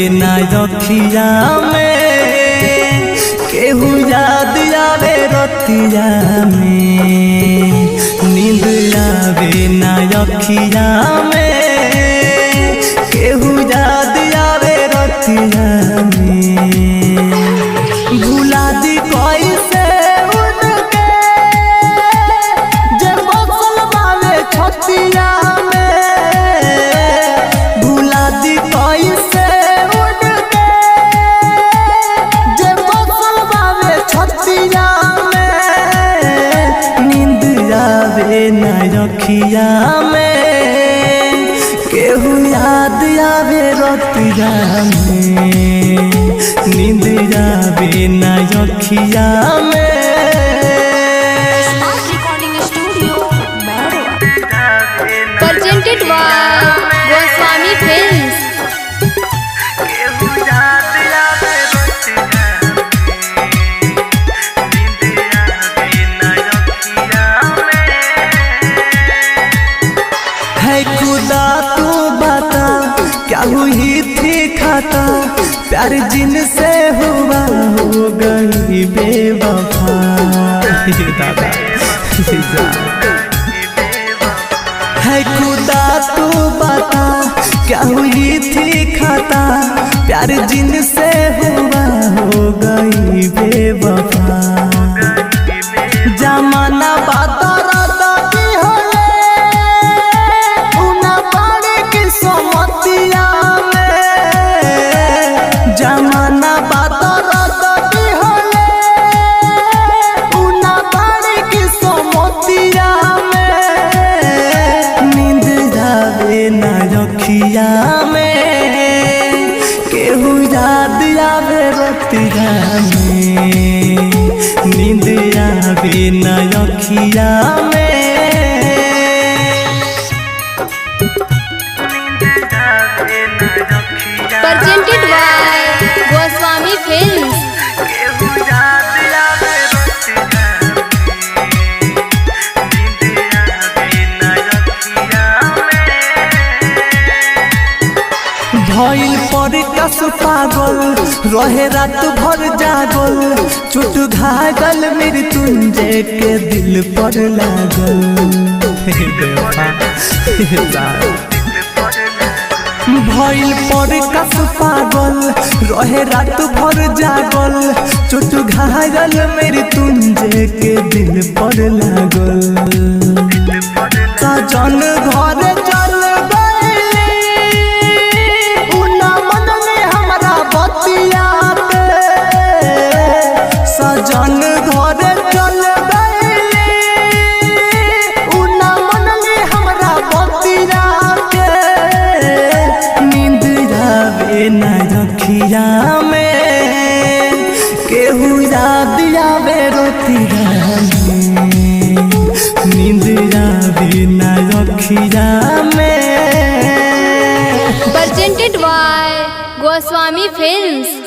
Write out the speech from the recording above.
ना रखिया में, केहू याद आवे रतिया में, नींद आवे ना रखिया में, केहू याद आवे रतिया में। भुला दी कैसे उनके जे बसल बावे छतिया में, भुला दी कैसे उनके जे बसल बावे छतिया में, नींद आवे ना रखिया में, केहू याद आवे रतिया में, नींद आवे ना रखिया में। Presented by Goswami Films. है खुदा तू बता क्या हुई थी खाता, प्यार जिनसे हुआ हो गई बेवफा। दादा है खुदा तू बता क्या हुई थी खाता, प्यार जिनसे हुआ हो गई बेवफा। जमाना बातरा रखिया में, केहू याद आवे रतिया में, नींद आवे ना रखिया में। Presented by Goswami Films. भइल पर कस पागल रहे रात भर जागल, चोट घायल मृत्युंजय के दिल पर लागल। भइल पर कस पागल रहे रात भर जागल, चोट घायल मृत्युंजय के दिल पर लागल। सजन घर चल सजन घर चल गईली, उना मन में हमरा बतिया के, नींद आवे ना रखिया में, केहू याद आवे रतिया में, नींद आवे ना रखिया में। Presented by Goswami Films.